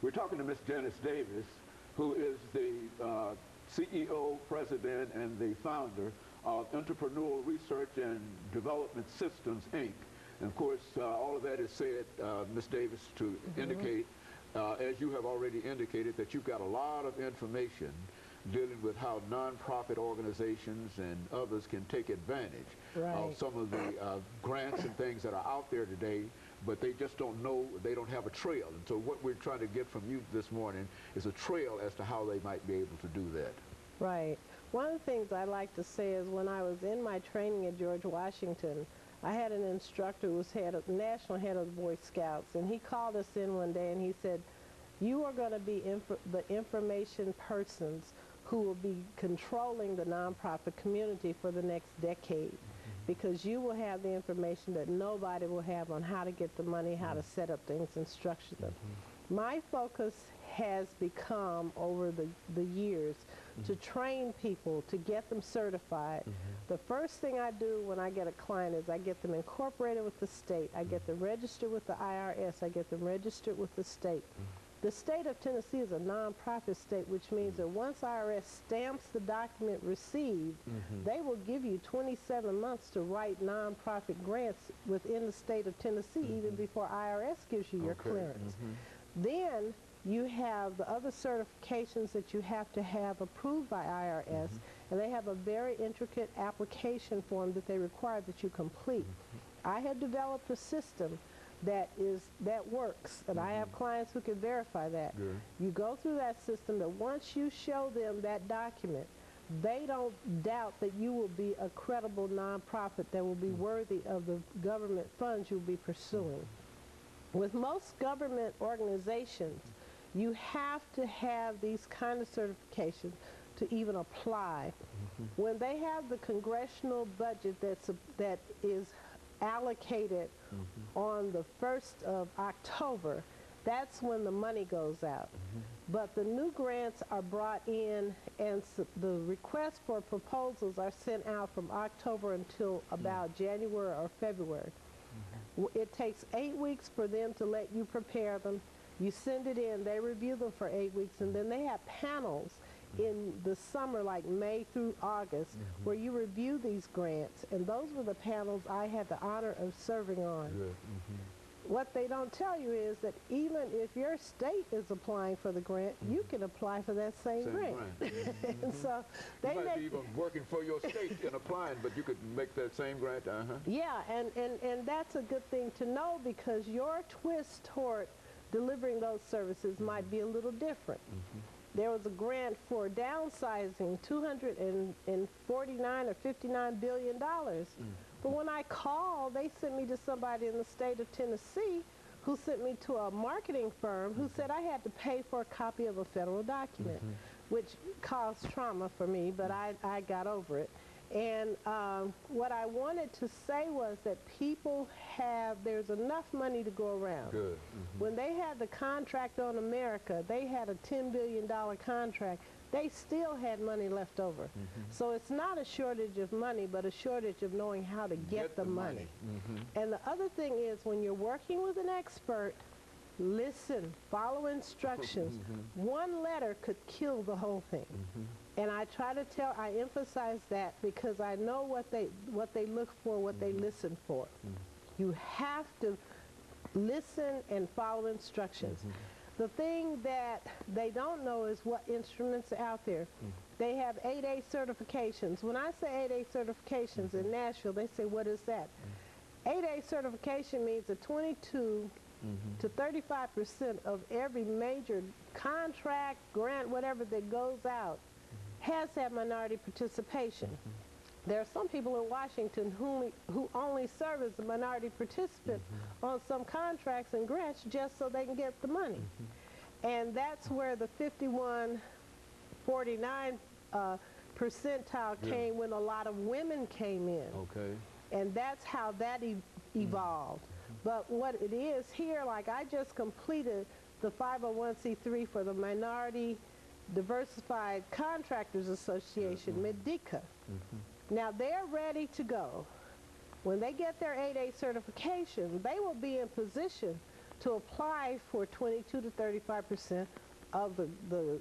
We're talking to Ms. Janice Davis, who is the CEO, president, and the founder of Entrepreneurial Research and Development Systems, Inc. And of course, all of that is said, Ms. Davis, to indicate, as you have already indicated, that you've got a lot of information dealing with how nonprofit organizations and others can take advantage of some of the grants and things that are out there today, but they just don't know, they don't have a trail. And so what we're trying to get from you this morning is a trail as to how they might be able to do that. Right. One of the things I like to say is when I was in my training at George Washington, I had an instructor who was national head of the Boy Scouts, and he called us in one day and he said, you are going to be the information persons who will be controlling the nonprofit community for the next decade, because you will have the information that nobody will have on how to get the money, how to set up things and structure them. My focus has become over the years to train people, to get them certified. The first thing I do when I get a client is I get them incorporated with the state. I get them registered with the IRS. I get them registered with the state. The state of Tennessee is a nonprofit state, which means that once IRS stamps the document received, they will give you 27 months to write nonprofit grants within the state of Tennessee, even before IRS gives you your clearance. Then you have the other certifications that you have to have approved by IRS, and they have a very intricate application form that they require that you complete. I had developed a system that works, and I have clients who can verify that. You go through that system, that once you show them that document, they don't doubt that you will be a credible nonprofit that will be worthy of the government funds you'll be pursuing. With most government organizations, you have to have these kind of certifications to even apply. When they have the congressional budget that is allocated on the 1st of October, that's when the money goes out. But the new grants are brought in, and the requests for proposals are sent out from October until about January or February. It takes 8 weeks for them to let you prepare them. You send it in, they review them for 8 weeks, and then they have panels in the summer, like May through August, where you review these grants, and those were the panels I had the honor of serving on. What they don't tell you is that even if your state is applying for the grant, you can apply for that same grant. And so they might be even working for your state and applying, but you could make that same grant. Yeah, and that's a good thing to know, because your twist toward delivering those services might be a little different. There was a grant for downsizing, $249 or $59 billion. But when I called, they sent me to somebody in the state of Tennessee who sent me to a marketing firm who said I had to pay for a copy of a federal document, which caused trauma for me, but I got over it. And what I wanted to say was that people there's enough money to go around. When they had the contract on America, they had a $10 billion contract. They still had money left over. So it's not a shortage of money, but a shortage of knowing how to get the money. And the other thing is, when you're working with an expert, listen, follow instructions. One letter could kill the whole thing. And I emphasize that because I know what they look for, what they listen for. You have to listen and follow instructions. The thing that they don't know is what instruments are out there. They have 8A certifications. When I say 8A certifications in Nashville, they say, what is that? 8A certification means that 22 to 35% of every major contract, grant, whatever that goes out has that minority participation. There are some people in Washington who only serve as a minority participant on some contracts and grants just so they can get the money. And that's where the 51-49 percentile came when a lot of women came in. And that's how that evolved. But what it is here, like I just completed the 501c3 for the Minority Diversified Contractors Association, MEDICA. Now they're ready to go. When they get their 8A certification, they will be in position to apply for 22 to 35% of the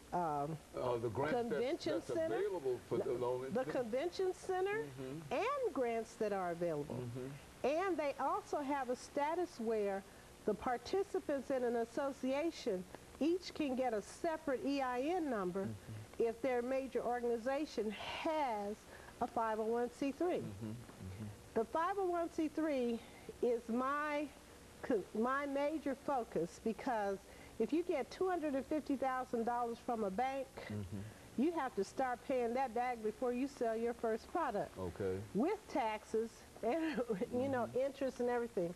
grant convention that's center, available for the loan. the convention center, and grants that are available. And they also have a status where the participants in an association each can get a separate EIN number if their major organization has a 501c3. The 501c3 is my major focus, because if you get $250,000 from a bank, you have to start paying that back before you sell your first product. Okay. With taxes and you know, interest and everything.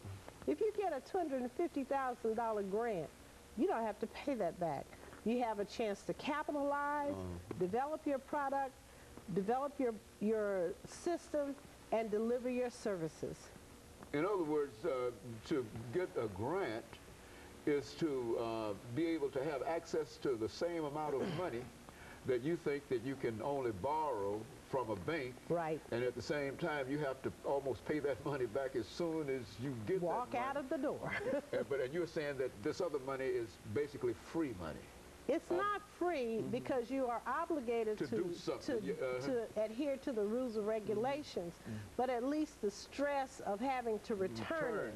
If you get a $250,000 grant, you don't have to pay that back. You have a chance to capitalize, develop your product, develop your system, and deliver your services. In other words, to get a grant is to be able to have access to the same amount of money that you think that you can only borrow from a bank. Right. And at the same time, you have to almost pay that money back as soon as you get Walk that money. out of the door. And you're saying that this other money is basically free money. It's not free because you are obligated To do something. to adhere to the rules and regulations, but at least the stress of having to return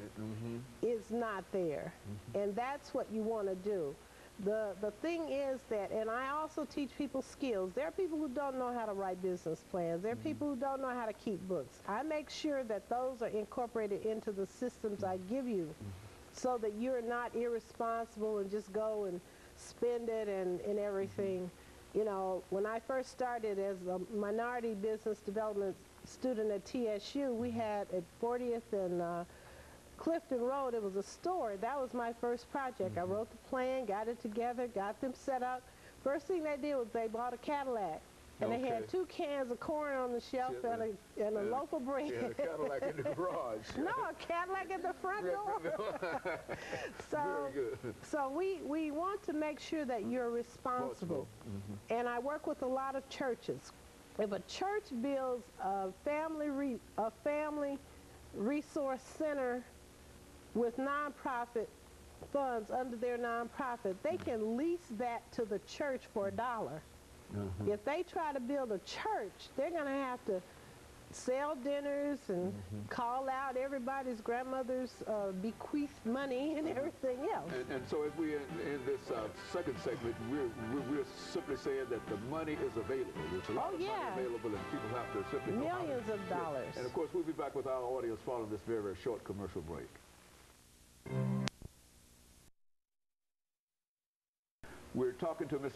it is not there. And that's what you want to do. The thing is that, and I also teach people skills. There are people who don't know how to write business plans. There are people who don't know how to keep books. I make sure that those are incorporated into the systems I give you, so that you're not irresponsible and just go and spend it and everything. You know, when I first started as a minority business development student at TSU, we had at 40th and Clifton Road, it was a store. That was my first project. I wrote the plan, got it together, got them set up. First thing they did was they bought a Cadillac. And they had 2 cans of corn on the shelf and a loaf of bread. Yeah, a Cadillac in the garage. No, a Cadillac at the front door. Very good. So we want to make sure that you're responsible. And I work with a lot of churches. If a church builds a family resource center with nonprofit funds under their nonprofit, they can lease that to the church for $1. If they try to build a church, they're going to have to sell dinners and call out everybody's grandmother's bequeathed money and everything else. And so as we in this second segment, we're simply saying that the money is available. There's a lot of money available, and people have to simply know how to Millions of dollars. And of course, we'll be back with our audience following this very, very short commercial break. We're talking to Ms.